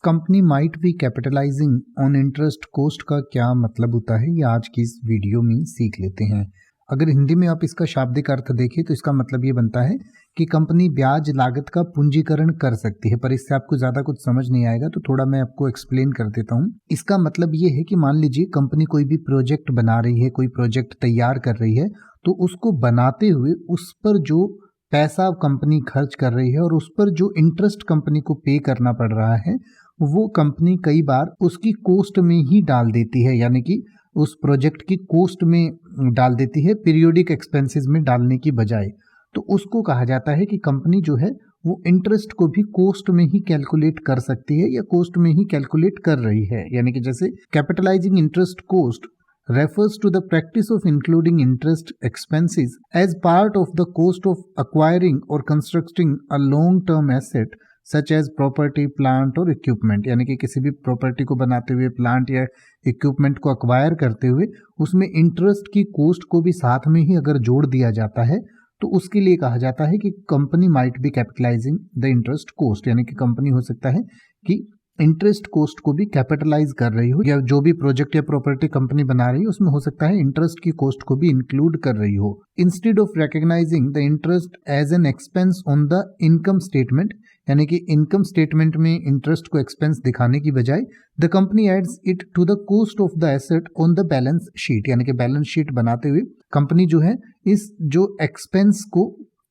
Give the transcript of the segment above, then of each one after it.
Company might be capitalising on interest cost का क्या मतलब होता है, ये आज की इस वीडियो में सीख लेते हैं। अगर हिंदी में आप इसका शाब्दिक अर्थ देखें तो इसका मतलब ये बनता है कि कंपनी ब्याज लागत का पूंजीकरण कर सकती है। पर इससे आपको ज़्यादा कुछ समझ नहीं आएगा तो थोड़ा मैं आपको एक्सप्लेन कर देता हूँ। इसका मतलब ये है कि मान लीजिए कंपनी कोई भी प्रोजेक्ट बना रही है, कोई प्रोजेक्ट तैयार कर रही है, तो उसको बनाते हुए उस पर जो पैसा कंपनी खर्च कर रही है और उस पर जो इंटरेस्ट कंपनी को पे करना पड़ रहा है वो कंपनी कई बार उसकी कोस्ट में ही डाल देती है, यानी कि उस प्रोजेक्ट की कोस्ट में डाल देती है पीरियोडिक एक्सपेंसेस में डालने की बजाय। तो उसको कहा जाता है कि कंपनी जो है वो इंटरेस्ट को भी कोस्ट में ही कैलकुलेट कर सकती है या कोस्ट में ही कैलकुलेट कर रही है। यानी कि जैसे capitalising interest cost refers to the practice of including interest expenses as part of the cost of acquiring or constructing a long-term asset such as property, plant और equipment। यानी कि किसी भी प्रॉपर्टी को बनाते हुए, प्लांट या इक्विपमेंट को अक्वायर करते हुए उसमें इंटरेस्ट की कोस्ट को भी साथ में ही अगर जोड़ दिया जाता है तो उसके लिए कहा जाता है कि company might be capitalising the interest cost. यानी कि कंपनी हो सकता है कि इंटरेस्ट कोस्ट को भी कैपिटलाइज कर रही हो, या जो भी प्रोजेक्ट या प्रॉपर्टी कंपनी बना रही है उसमें हो सकता है इंटरेस्ट की कोस्ट को भी इंक्लूड कर रही हो। Instead of recognising the interest as an expense on the income statement, यानी कि इनकम स्टेटमेंट में इंटरेस्ट को एक्सपेंस दिखाने की बजाय the company adds it to the cost of the asset on the balance sheet. यानी कि बैलेंस शीट बनाते हुए कंपनी जो है इस जो एक्सपेंस को,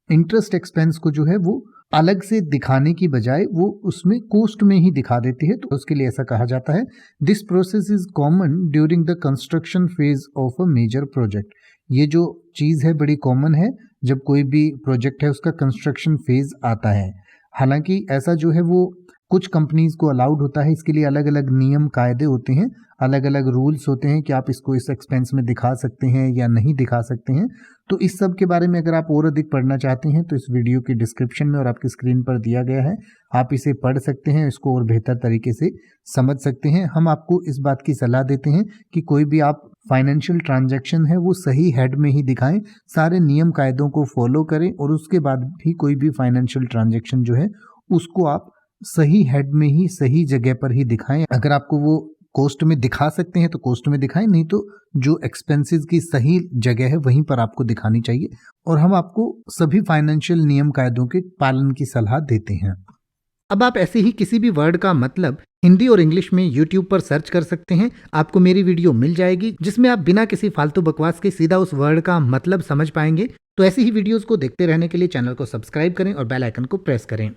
इंटरेस्ट एक्सपेंस को जो है वो अलग से दिखाने की बजाय वो उसमें कोस्ट में ही दिखा देती है। तो उसके लिए ऐसा कहा जाता है this process is common during the construction phase of a major project. ये जो चीज़ है बड़ी कॉमन है जब कोई भी प्रोजेक्ट है उसका कंस्ट्रक्शन फेज आता है। हालांकि ऐसा जो है वो कुछ कंपनीज को अलाउड होता है, इसके लिए अलग अलग नियम कायदे होते हैं, अलग अलग रूल्स होते हैं कि आप इसको इस एक्सपेंस में दिखा सकते हैं या नहीं दिखा सकते हैं। तो इस सब के बारे में अगर आप और अधिक पढ़ना चाहते हैं तो इस वीडियो की डिस्क्रिप्शन में और आपकी स्क्रीन पर दिया गया है, आप इसे पढ़ सकते हैं, इसको और बेहतर तरीके से समझ सकते हैं। हम आपको इस बात की सलाह देते हैं कि कोई भी आप फाइनेंशियल ट्रांजैक्शन है वो सही हेड में ही दिखाएं, सारे नियम कायदों को फॉलो करें और उसके बाद भी कोई भी फाइनेंशियल ट्रांजैक्शन जो है उसको आप सही हेड में ही, सही जगह पर ही दिखाएं। अगर आपको वो कोस्ट में दिखा सकते हैं तो कोस्ट में दिखाएं, नहीं तो जो एक्सपेंसेस की सही जगह है वहीं पर आपको दिखानी चाहिए। और हम आपको सभी फाइनेंशियल नियम कायदों के पालन की सलाह देते हैं। अब आप ऐसे ही किसी भी वर्ड का मतलब हिंदी और इंग्लिश में YouTube पर सर्च कर सकते हैं, आपको मेरी वीडियो मिल जाएगी जिसमें आप बिना किसी फालतू बकवास के सीधा उस वर्ड का मतलब समझ पाएंगे। तो ऐसी ही वीडियोस को देखते रहने के लिए चैनल को सब्सक्राइब करें और बेल आइकन को प्रेस करें।